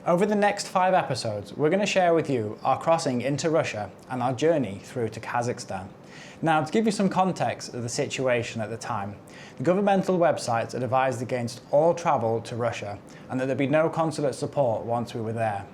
Over the next 5 episodes, we're going to share with you our crossing into Russia and our journey through to Kazakhstan. Now, to give you some context of the situation at the time, the governmental websites had advised against all travel to Russia and that there'd be no consulate support once we were there.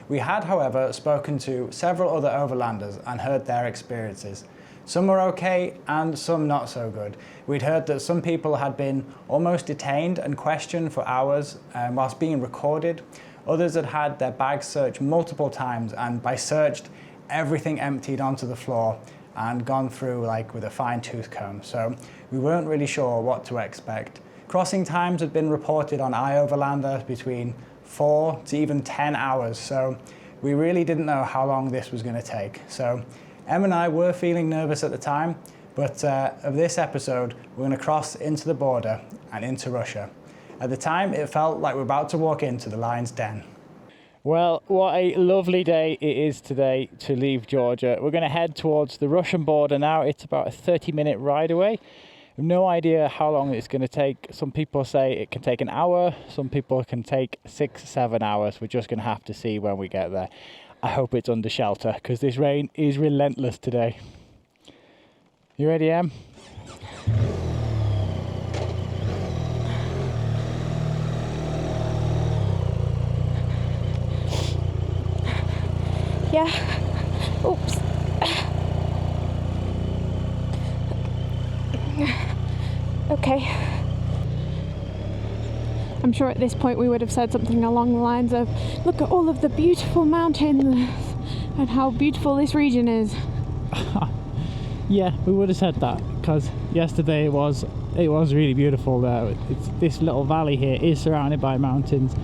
We had, however, spoken to several other overlanders and heard their experiences. Some were okay and some not so good. We'd heard that some people had been almost detained and questioned for hours whilst being recorded. Others had had their bags searched multiple times, and by searched, everything emptied onto the floor and gone through like with a fine-tooth comb. So we weren't really sure what to expect. Crossing times had been reported on iOverlander between 4 to even 10 hours. So we really didn't know how long this was going to take. So Em and I were feeling nervous at the time, but of this episode, we're going to cross into the border and into Russia. At the time, it felt like we're about to walk into the lion's den. Well, what a lovely day it is today to leave Georgia. We're going to head towards the Russian border now. It's about a 30-minute ride away. No idea how long it's going to take. Some people say it can take an hour. Some people can take 6-7 hours. We're just going to have to see when we get there. I hope it's under shelter because this rain is relentless today. You ready, Em? Yeah. Oops. Okay. I'm sure at this point we would have said something along the lines of, look at all of the beautiful mountains and how beautiful this region is. Yeah, we would have said that because yesterday it was really beautiful there. This little valley here is surrounded by mountains.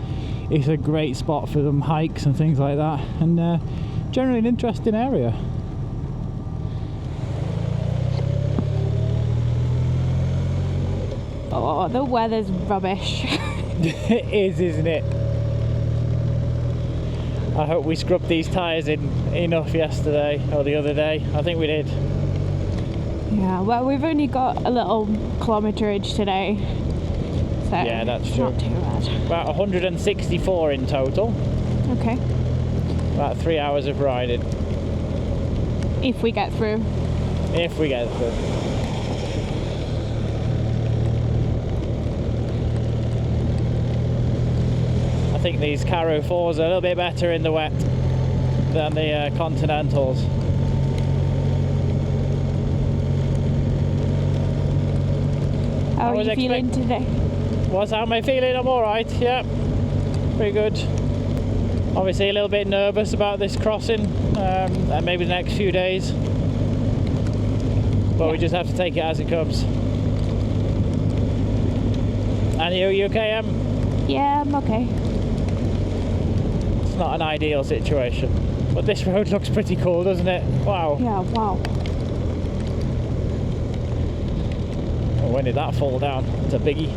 It's a great spot for them hikes and things like that, and generally an interesting area. Oh, the weather's rubbish. It is, isn't it? I hope we scrubbed these tyres in enough yesterday or the other day. I think we did. Yeah, well, we've only got a little kilometerage today, so yeah, that's it's true. not too bad. About 164 in total. Okay. About 3 hours of riding. If we get through. If we get through. I think these Caro 4s are a little bit better in the wet than the Continentals. How are you feeling today? How am I feeling? I'm alright, yeah. Pretty good. Obviously a little bit nervous about this crossing and maybe the next few days. But we just have to take it as it comes. And you okay, Em? Yeah, I'm okay. It's not an ideal situation. But this road looks pretty cool, doesn't it? Wow. Yeah, wow. Oh, when did that fall down? It's a biggie.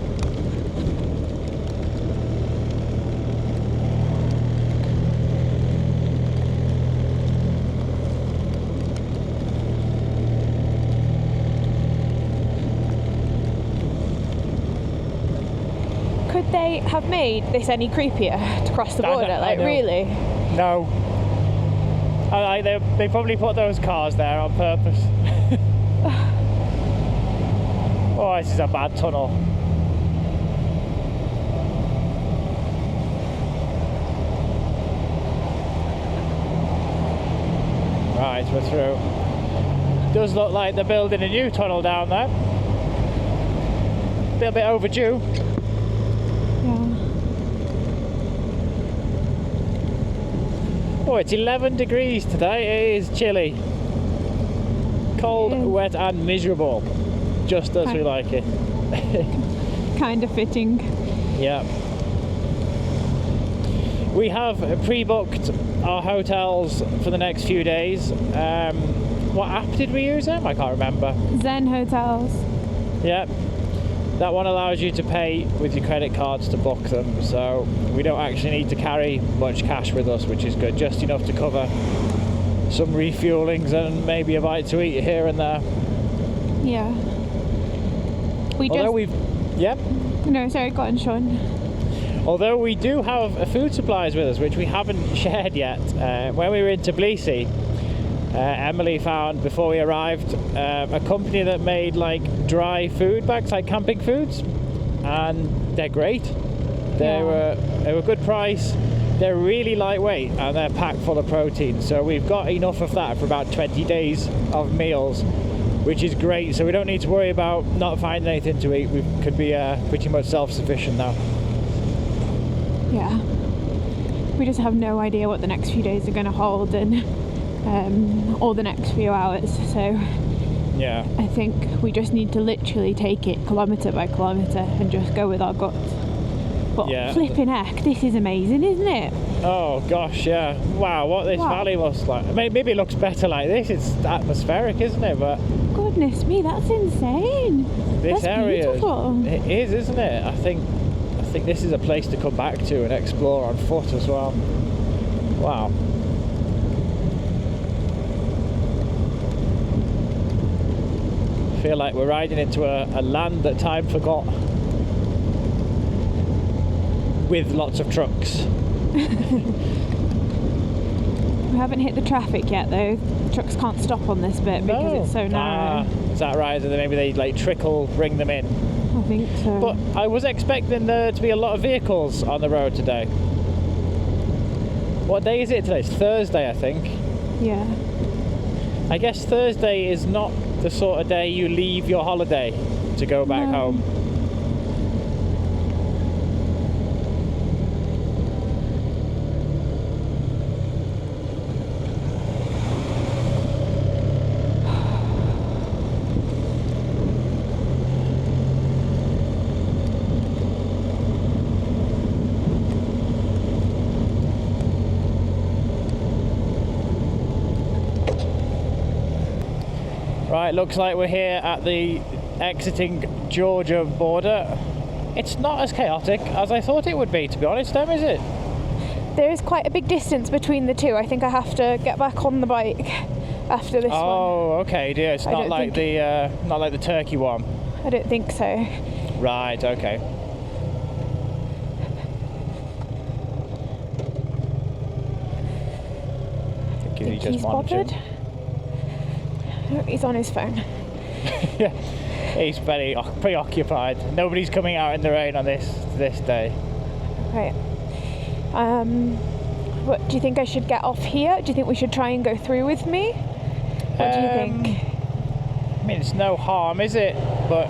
Could they have made this any creepier to cross the border? Like, really? No. They probably put those cars there on purpose. Oh, this is a bad tunnel. Right, we're through. Does look like they're building a new tunnel down there. A little bit overdue. Oh, it's 11 degrees today. It is chilly. Cold, wet and miserable. Just as we like it. Kind of fitting. Yeah. We have pre-booked our hotels for the next few days. What app did we use, Em? I can't remember. Zen Hotels. Yeah. That one allows you to pay with your credit cards to book them, so we don't actually need to carry much cash with us, which is good. Just enough to cover some refuelings and maybe a bite to eat here and there. Yeah. Although we've... Yeah? No, sorry, go on, Sean. Although we do have food supplies with us, which we haven't shared yet. When we were in Tbilisi, Emily found before we arrived a company that made like dry food bags, like camping foods, and they're great. They were good price. They're really lightweight and they're packed full of protein. So we've got enough of that for about 20 days of meals, which is great. So we don't need to worry about not finding anything to eat. We could be pretty much self-sufficient now. Yeah. We just have no idea what the next few days are going to hold, and or the next few hours. So yeah, I think we just need to literally take it kilometre by kilometre and just go with our guts. But yeah. flipping heck, this is amazing, isn't it? Oh gosh, yeah. Wow, what this valley looks like. Maybe it looks better like this. It's atmospheric, isn't it? But goodness me, that's insane. This that's area, beautiful. it is, isn't it? I think this is a place to come back to and explore on foot as well. Wow. I feel like we're riding into a land that time forgot, with lots of trucks. We haven't hit the traffic yet though. Trucks can't stop on this bit because it's so narrow. Is that right? So then maybe they like bring them in. I think so. But I was expecting there to be a lot of vehicles on the road today. What day is it today? It's Thursday, I think. Yeah. I guess Thursday is not the sort of day you leave your holiday to go back home. Right, looks like we're here at the exiting Georgia border. It's not as chaotic as I thought it would be, to be honest, Em, is it? There is quite a big distance between the two. I think I have to get back on the bike after this one. Oh, okay, dear. It's not like the Turkey one. I don't think so. Right, okay. I think He's bothered. He's on his phone. Yeah, he's very preoccupied. Nobody's coming out in the rain on this day. Right. What do you think I should get off here? Do you think we should try and go through with me? What do you think? I mean, it's no harm, is it? But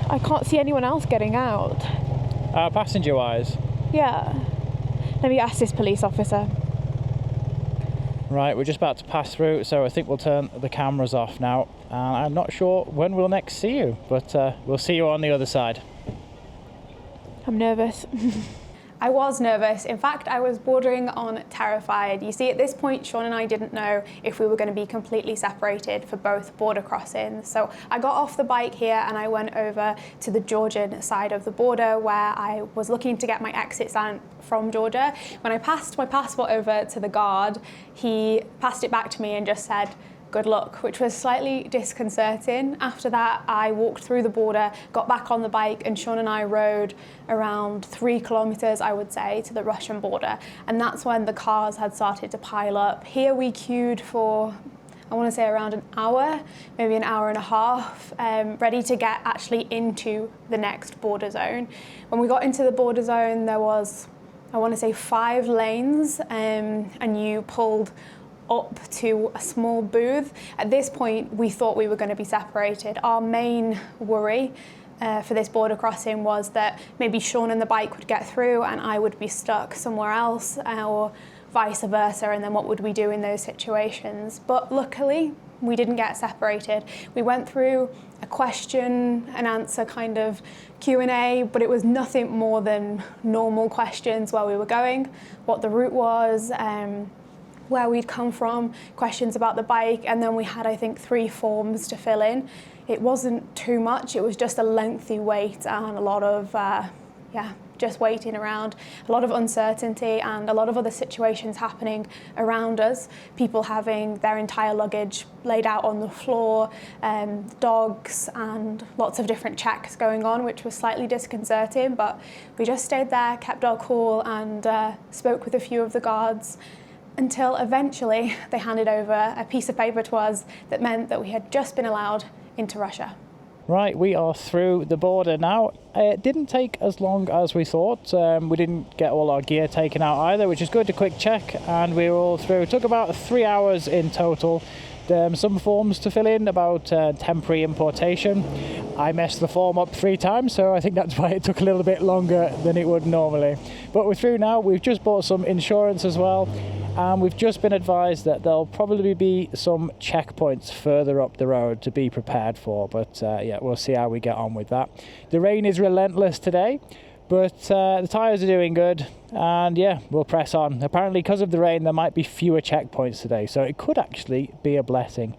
I can't see anyone else getting out. Passenger-wise? Yeah. Let me ask this police officer. Right, we're just about to pass through, so I think we'll turn the cameras off now. And I'm not sure when we'll next see you, but we'll see you on the other side. I'm nervous. I was nervous. In fact, I was bordering on terrified. You see, at this point, Sean and I didn't know if we were going to be completely separated for both border crossings. So I got off the bike here and I went over to the Georgian side of the border where I was looking to get my exit sign from Georgia. When I passed my passport over to the guard, he passed it back to me and just said, "Good luck," which was slightly disconcerting. After that, I walked through the border, got back on the bike, and Sean and I rode around 3 kilometers, I would say, to the Russian border. And that's when the cars had started to pile up. Here we queued for, I want to say, around an hour, maybe an hour and a half, ready to get actually into the next border zone. When we got into the border zone, there was, I want to say, 5 lanes, and you pulled up to a small booth. At this point, we thought we were going to be separated. Our main worry for this border crossing was that maybe Sean and the bike would get through and I would be stuck somewhere else, or vice versa, and then what would we do in those situations? But luckily, we didn't get separated. We went through a question and answer kind of Q&A, but it was nothing more than normal questions: where we were going, what the route was, where we'd come from, questions about the bike, and then we had, I think, 3 forms to fill in. It wasn't too much, it was just a lengthy wait and a lot of just waiting around, a lot of uncertainty and a lot of other situations happening around us. People having their entire luggage laid out on the floor, dogs and lots of different checks going on, which was slightly disconcerting, but we just stayed there, kept our cool and spoke with a few of the guards until eventually they handed over a piece of paper to us that meant that we had just been allowed into Russia. Right, we are through the border now. It didn't take as long as we thought. We didn't get all our gear taken out either, which is good. A quick check and we were all through. It took about 3 hours in total. Some forms to fill in about temporary importation. I messed the form up 3 times, so I think that's why it took a little bit longer than it would normally. But we're through now. We've just bought some insurance as well. And we've just been advised that there'll probably be some checkpoints further up the road to be prepared for. But yeah, we'll see how we get on with that. The rain is relentless today, but the tyres are doing good. And yeah, we'll press on. Apparently, because of the rain, there might be fewer checkpoints today. So it could actually be a blessing.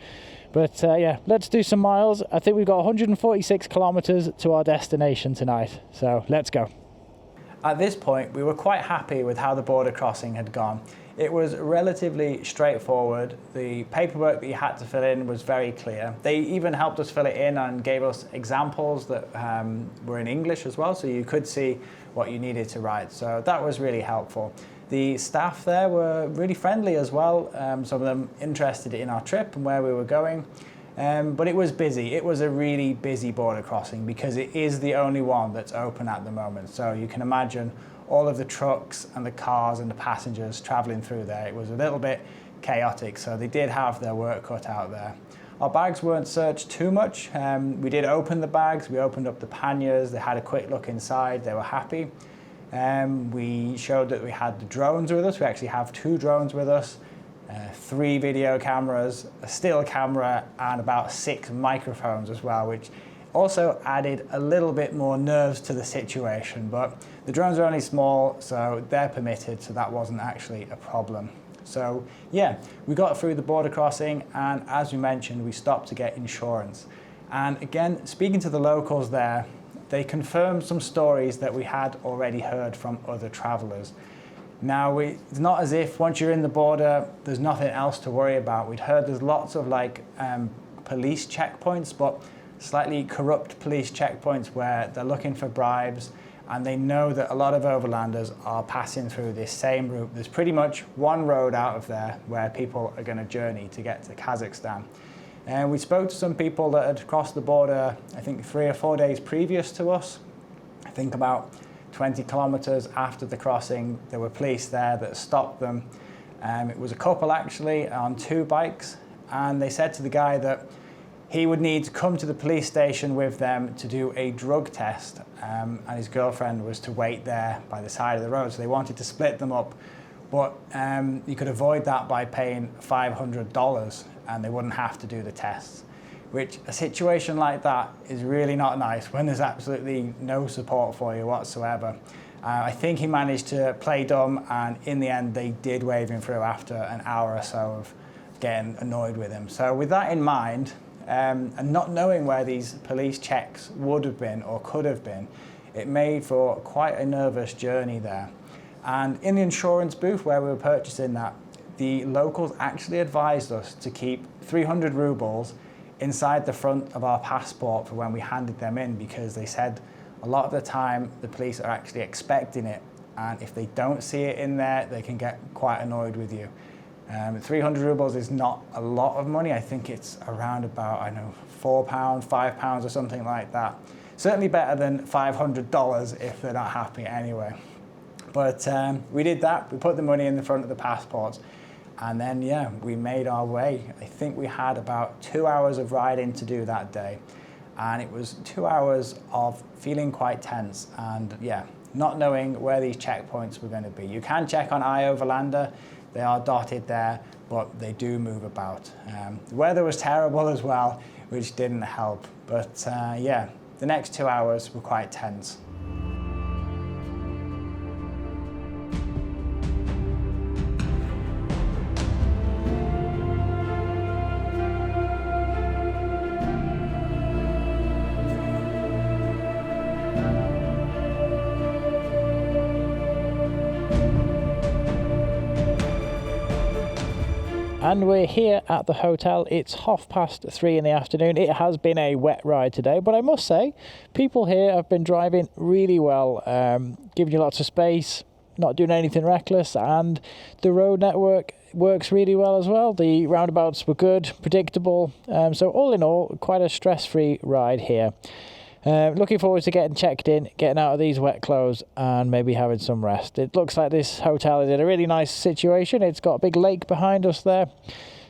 But yeah, let's do some miles. I think we've got 146 kilometres to our destination tonight. So let's go. At this point, we were quite happy with how the border crossing had gone. It was relatively straightforward. The paperwork that you had to fill in was very clear. They even helped us fill it in and gave us examples that were in English as well, so you could see what you needed to write. So that was really helpful. The staff there were really friendly as well, some of them interested in our trip and where we were going. But it was busy. It was a really busy border crossing because it is the only one that's open at the moment. So you can imagine all of the trucks and the cars and the passengers traveling through there. It was a little bit chaotic, so they did have their work cut out there. Our bags weren't searched too much. We did open the bags, we opened up the panniers, they had a quick look inside, they were happy. We showed that we had the drones with us. We actually have 2 drones with us, 3 video cameras, a still camera, and about 6 microphones as well, which also added a little bit more nerves to the situation, but the drones are only small, so they're permitted, so that wasn't actually a problem. So yeah, we got through the border crossing, and as we mentioned, we stopped to get insurance. And again, speaking to the locals there, they confirmed some stories that we had already heard from other travelers. Now, it's not as if once you're in the border, there's nothing else to worry about. We'd heard there's lots of police checkpoints, but slightly corrupt police checkpoints where they're looking for bribes, and they know that a lot of overlanders are passing through this same route. There's pretty much one road out of there where people are going to journey to get to Kazakhstan. And we spoke to some people that had crossed the border, I think 3 or 4 days previous to us. I think about 20 kilometers after the crossing, there were police there that stopped them. It was a couple actually on 2 bikes, and they said to the guy that he would need to come to the police station with them to do a drug test, and his girlfriend was to wait there by the side of the road. So they wanted to split them up, but you could avoid that by paying $500 and they wouldn't have to do the tests, which a situation like that is really not nice when there's absolutely no support for you whatsoever. I think he managed to play dumb, and in the end they did wave him through after an hour or so of getting annoyed with him. So with that in mind, and not knowing where these police checks would have been or could have been, it made for quite a nervous journey there. And in the insurance booth where we were purchasing that, the locals actually advised us to keep 300 rubles inside the front of our passport for when we handed them in, because they said a lot of the time the police are actually expecting it, and if they don't see it in there, they can get quite annoyed with you. 300 rubles is not a lot of money. I think it's around about, I don't know, £4, £5 or something like that. Certainly better than $500 if they're not happy anyway. But we did that. We put the money in the front of the passports, and then yeah, we made our way. I think we had about 2 hours of riding to do that day, and it was 2 hours of feeling quite tense and yeah, not knowing where these checkpoints were going to be. You can check on iOverlander. They are dotted there, but they do move about. The weather was terrible as well, which didn't help. But yeah, the next 2 hours were quite tense. and we're here at the hotel. It's 3:30 in the afternoon. It has been a wet ride today, but I must say, people here have been driving really well, giving you lots of space, not doing anything reckless, and the road network works really well as well. The roundabouts were good, predictable, so all in all, quite a stress-free ride here. Looking forward to getting checked in, getting out of these wet clothes and maybe having some rest. It looks like this hotel is in a really nice situation. It's got a big lake behind us there.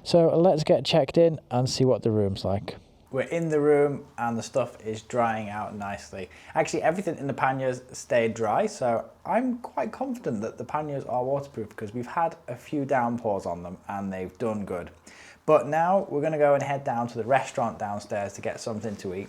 So let's get checked in and see what the room's like. We're in the room and the stuff is drying out nicely. Actually, everything in the panniers stayed dry, so I'm quite confident that the panniers are waterproof because we've had a few downpours on them and they've done good. But now we're going to go and head down to the restaurant downstairs to get something to eat.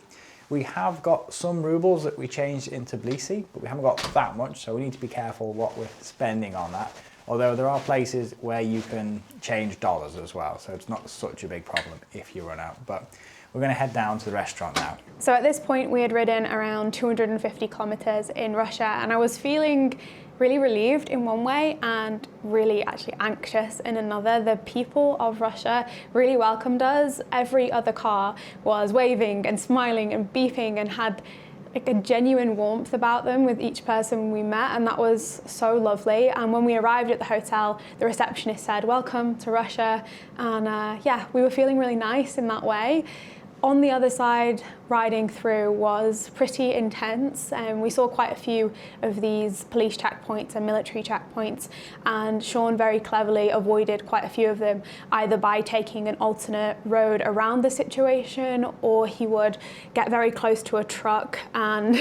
We have got some rubles that we changed into Tbilisi, but we haven't got that much, so we need to be careful what we're spending on that. Although there are places where you can change dollars as well, so it's not such a big problem if you run out. But we're going to head down to the restaurant now. So at this point, we had ridden around 250 kilometers in Russia, and I was feeling really relieved in one way and really actually anxious in another. The people of Russia really welcomed us. Every other car was waving and smiling and beeping and had like a genuine warmth about them with each person we met, and that was so lovely. And when we arrived at the hotel, the receptionist said, "Welcome to Russia," and yeah, we were feeling really nice in that way. On the other side, riding through was pretty intense, and we saw quite a few of these police checkpoints and military checkpoints, and Sean very cleverly avoided quite a few of them, either by taking an alternate road around the situation, or he would get very close to a truck and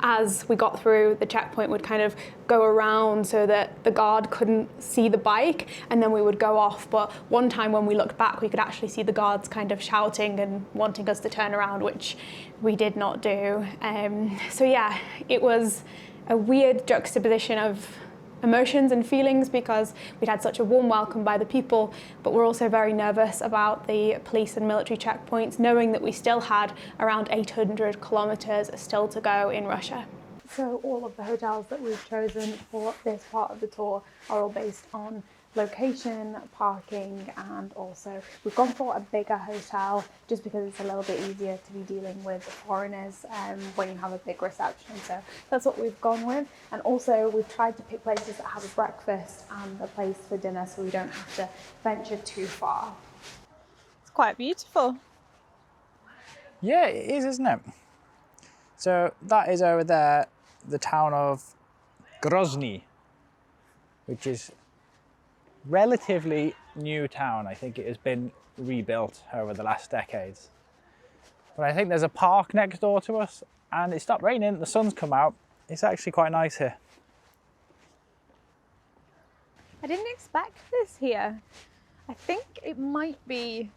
as we got through the checkpoint would kind of go around so that the guard couldn't see the bike, and then we would go off. But one time when we looked back, we could actually see the guards kind of shouting and wanting us to turn around, which we did not do. So yeah, it was a weird juxtaposition of emotions and feelings because we'd had such a warm welcome by the people, but we're also very nervous about the police and military checkpoints, knowing that we still had around 800 kilometers still to go in Russia. So all of the hotels that we've chosen for this part of the tour are all based on location, parking, and also we've gone for a bigger hotel just because it's a little bit easier to be dealing with foreigners when you have a big reception. So that's what we've gone with. And also we've tried to pick places that have a breakfast and a place for dinner so we don't have to venture too far. It's quite beautiful. Yeah, it is, isn't it? So that is over there, the town of Grozny, which is relatively new town. I think it has been rebuilt over the last decades. But I think there's a park next door to us and it stopped raining, the sun's come out. It's actually quite nice here. I didn't expect this here. I think it might be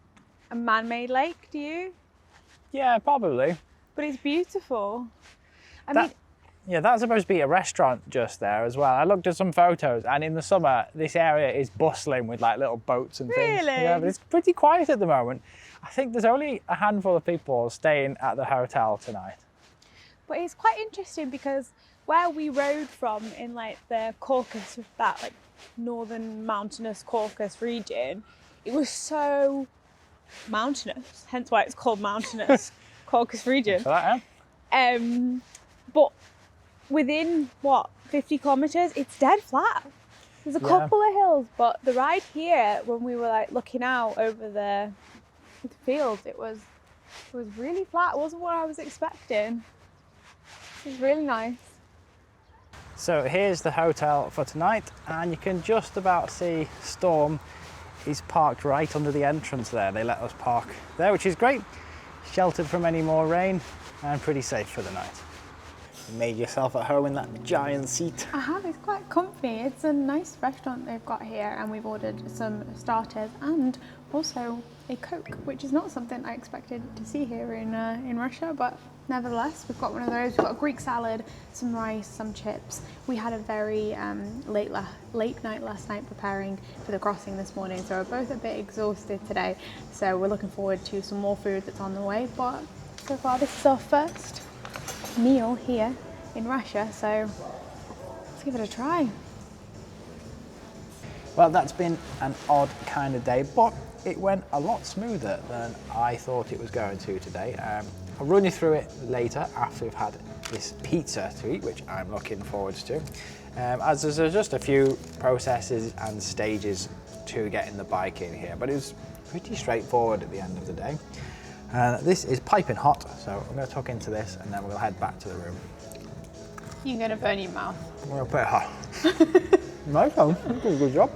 a man-made lake, do you? Yeah, probably. But it's beautiful. Yeah, that's supposed to be a restaurant just there as well. I looked at some photos and in the summer, this area is bustling with like little boats and things. Really? Yeah, but it's pretty quiet at the moment. I think there's only a handful of people staying at the hotel tonight. But it's quite interesting because where we rode from in like the Caucasus, that like northern mountainous Caucasus region, it was so mountainous, hence why it's called mountainous Caucasus region. So that, yeah? But within, 50 kilometres, it's dead flat. There's a couple of hills, but the ride here, when we were like looking out over the fields, it was really flat. It wasn't what I was expecting. It was really nice. So here's the hotel for tonight, and you can just about see Storm. He's parked right under the entrance there. They let us park there, which is great. Sheltered from any more rain and pretty safe for the night. You made yourself at home in that giant seat. I have, it's quite comfy. It's a nice restaurant they've got here, and we've ordered some starters and also a Coke, which is not something I expected to see here in Russia, but nevertheless, we've got one of those. We've got a Greek salad, some rice, some chips. We had a very late night last night preparing for the crossing this morning, so we're both a bit exhausted today. So we're looking forward to some more food that's on the way, but so far this is our first meal here in Russia, so let's give it a try. Well, that's been an odd kind of day, but it went a lot smoother than I thought it was going to today. I'll run you through it later after we've had this pizza to eat, which I'm looking forward to. As there's just a few processes and stages to getting the bike in here, but it was pretty straightforward at the end of the day. This is piping hot, so I'm going to tuck into this and then we'll head back to the room. You're going to burn your mouth. I'm going to put it hot. Nice one, you did a good job.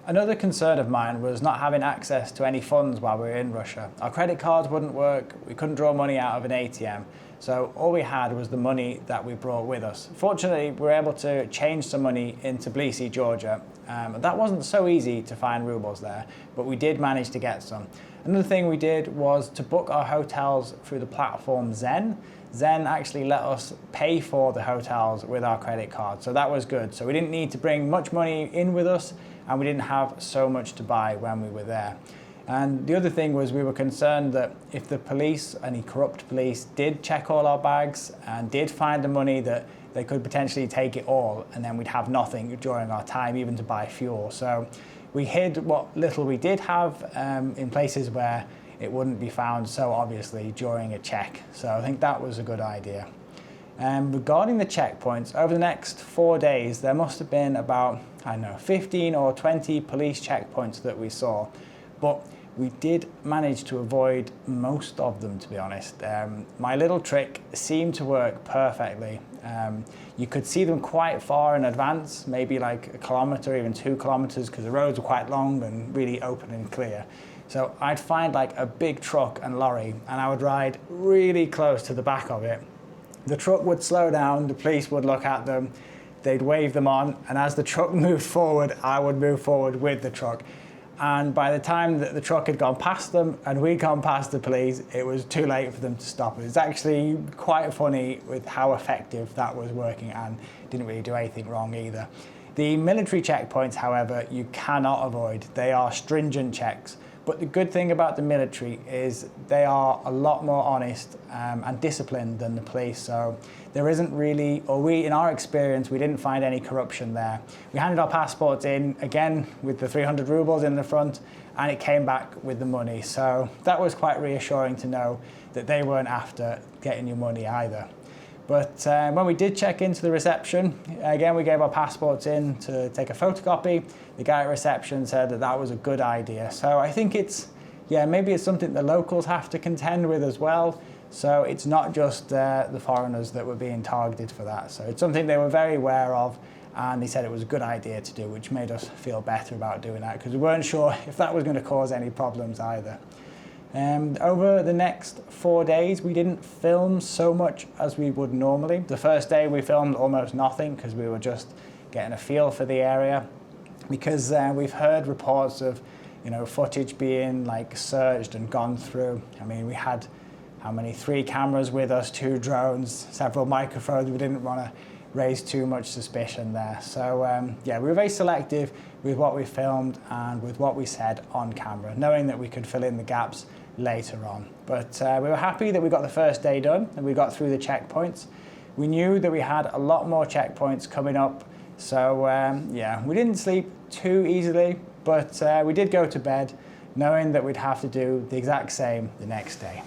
Another concern of mine was not having access to any funds while we were in Russia. Our credit cards wouldn't work, we couldn't draw money out of an ATM, so all we had was the money that we brought with us. Fortunately, we were able to change some money into Tbilisi, Georgia. That wasn't so easy to find rubles there, but we did manage to get some. Another thing we did was to book our hotels through the platform Zen. Zen actually let us pay for the hotels with our credit card, so that was good. So we didn't need to bring much money in with us, and we didn't have so much to buy when we were there. And the other thing was we were concerned that if the police, any corrupt police, did check all our bags and did find the money, that they could potentially take it all and then we'd have nothing during our time even to buy fuel. So we hid what little we did have in places where it wouldn't be found so obviously during a check. So I think that was a good idea. Regarding the checkpoints, over the next 4 days, there must have been about, 15 or 20 police checkpoints that we saw. But we did manage to avoid most of them, to be honest. My little trick seemed to work perfectly. You could see them quite far in advance, maybe like 1 kilometre, even 2 kilometres, because the roads were quite long and really open and clear. So I'd find like a big truck and lorry, and I would ride really close to the back of it. The truck would slow down, the police would look at them, they'd wave them on, and as the truck moved forward, I would move forward with the truck. And by the time that the truck had gone past them and we'd gone past the police, it was too late for them to stop us. It's actually quite funny with how effective that was working, and didn't really do anything wrong either. The military checkpoints, however, you cannot avoid. They are stringent checks. But the good thing about the military is they are a lot more honest and disciplined than the police. So there isn't really, or in our experience, we didn't find any corruption there. We handed our passports in, again, with the 300 rubles in the front, and it came back with the money. So that was quite reassuring to know that they weren't after getting your money either. But when we did check into the reception, again, we gave our passports in to take a photocopy. The guy at reception said that that was a good idea. So I think maybe it's something the locals have to contend with as well. So it's not just the foreigners that were being targeted for that. So it's something they were very aware of, and they said it was a good idea to do, which made us feel better about doing that, because we weren't sure if that was going to cause any problems either. Over the next 4 days, we didn't film so much as we would normally. The first day we filmed almost nothing because we were just getting a feel for the area, because we've heard reports of footage being like surged and gone through. I mean, we had 3 cameras with us, 2 drones, several microphones. We didn't want to raise too much suspicion there. So we were very selective with what we filmed and with what we said on camera, knowing that we could fill in the gaps later on. But we were happy that we got the first day done and we got through the checkpoints. We knew that we had a lot more checkpoints coming up. So we didn't sleep too easily, but we did go to bed knowing that we'd have to do the exact same the next day.